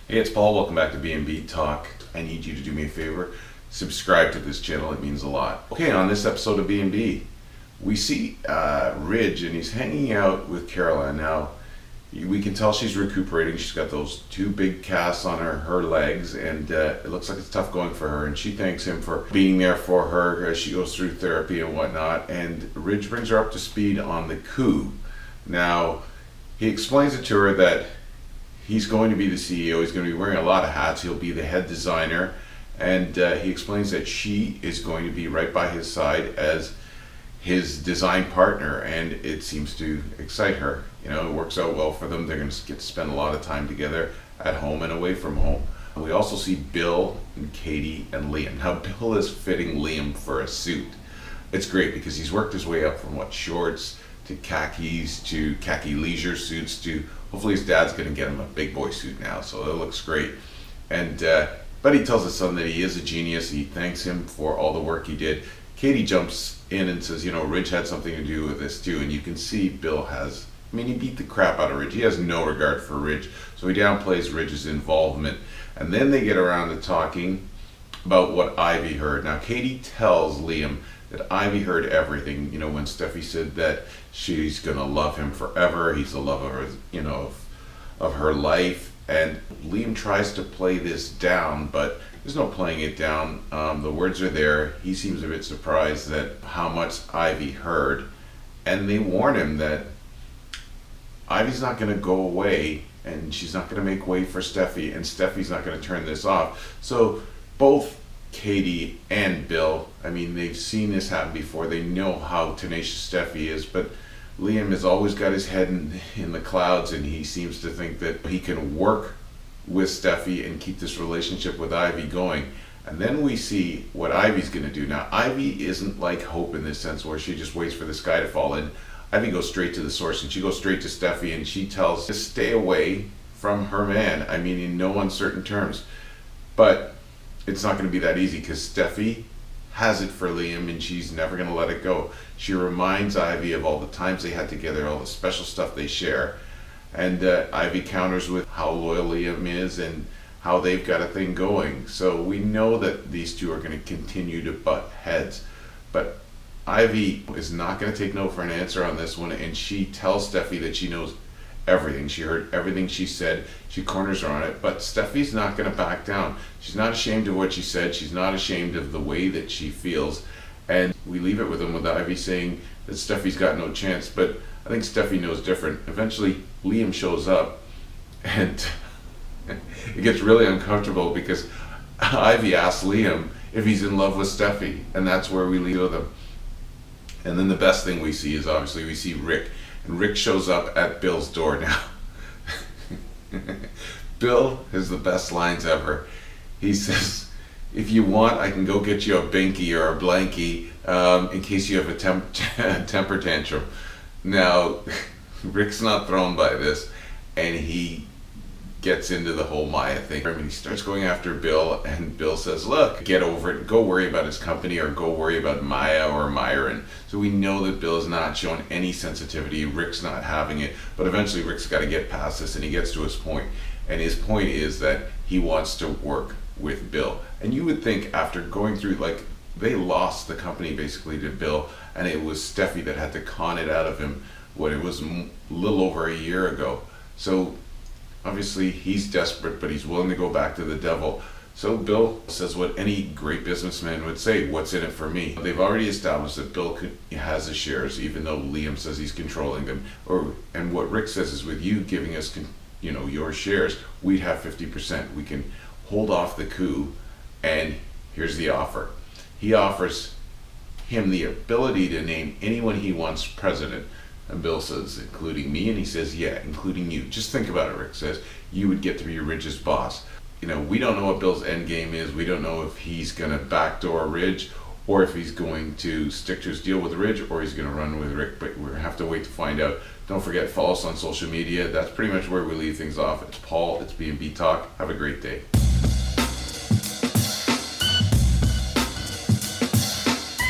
Hey, it's Paul. Welcome back to B&B Talk. I need you to do me a favor. Subscribe to this channel. It means a lot. Okay, on this episode of B&B, we see Ridge, and he's hanging out with Caroline. Now, we can tell she's recuperating. She's got those two big casts on her legs, and it looks like it's tough going for her. And she thanks him for being there for her as she goes through therapy and whatnot. And Ridge brings her up to speed on the coup. Now, he explains it to her that he's going to be the CEO. He's going to be wearing a lot of hats. He'll be the head designer. And he explains that she is going to be right by his side as his design partner. And it seems to excite her. You know, it works out well for them. They're going to get to spend a lot of time together at home and away from home. We also see Bill and Katie and Liam. Now, Bill is fitting Liam for a suit. It's great because he's worked his way up from shorts to khakis to khaki leisure suits to hopefully his dad's going to get him a big boy suit now, so it looks great. And but he tells his son that he is a genius. He thanks him for all the work he did. Katie jumps in and says, you know, Ridge had something to do with this too. And you can see Bill has, I mean, he beat the crap out of Ridge. He has no regard for Ridge, so he downplays Ridge's involvement. And then they get around to talking about what Ivy heard. Now, Katie tells Liam that Ivy heard everything, you know, when Steffi said that she's gonna love him forever, he's the love of her, you know, of her life. And Liam tries to play this down, but there's no playing it down. The words are there. He seems a bit surprised that how much Ivy heard, and they warn him that Ivy's not gonna go away, and she's not gonna make way for Steffi, and Steffi's not gonna turn this off. So both Katie and Bill, I mean, they've seen this happen before. They know how tenacious Steffi is, but Liam has always got his head in the clouds, and he seems to think that he can work with Steffi and keep this relationship with Ivy going. And then we see what Ivy's going to do. Now, Ivy isn't like Hope in this sense where she just waits for the sky to fall in. Ivy goes straight to the source, and she goes straight to Steffi, and she tells to stay away from her man. I mean, in no uncertain terms. But it's not going to be that easy because Steffi has it for Liam, and she's never going to let it go. She reminds Ivy of all the times they had together, all the special stuff they share. And Ivy counters with how loyal Liam is and how they've got a thing going. So we know that these two are going to continue to butt heads. But Ivy is not going to take no for an answer on this one, and she tells Steffi that she knows everything. She heard everything she said. She corners her on it, but Steffi's not going to back down. She's not ashamed of what she said. She's not ashamed of the way that she feels. And we leave it with him with Ivy saying that Steffi's got no chance, but I think Steffi knows different. Eventually, Liam shows up, and it gets really uncomfortable because Ivy asks Liam if he's in love with Steffi, and that's where we leave with him. And then the best thing we see is obviously we see Rick. And Rick shows up at Bill's door now. Bill has the best lines ever. He says, if you want, I can go get you a binky or a blankie in case you have a temper tantrum. Now, Rick's not thrown by this, and he gets into the whole Maya thing. I mean, he starts going after Bill, and Bill says, look, get over it, go worry about his company, or go worry about Maya or Myron. So we know that Bill is not showing any sensitivity. Rick's not having it, but eventually Rick's got to get past this, and he gets to his point. And his point is that he wants to work with Bill. And you would think after going through, like, they lost the company basically to Bill, and it was Steffi that had to con it out of him when it was a little over a year ago. So obviously he's desperate, but he's willing to go back to the devil. So Bill says what any great businessman would say, what's in it for me? They've already established that Bill has his shares, even though Liam says he's controlling them. And what Rick says is, with you giving us your shares, we'd have 50%. We can hold off the coup, and here's the offer. He offers him the ability to name anyone he wants president. And Bill says, including me? And he says, yeah, including you. Just think about it, Rick says. You would get to be Ridge's boss. You know, we don't know what Bill's end game is. We don't know if he's going to backdoor Ridge, or if he's going to stick to his deal with Ridge, or he's going to run with Rick. But we're going to have to wait to find out. Don't forget, follow us on social media. That's pretty much where we leave things off. It's Paul. It's B&B Talk. Have a great day.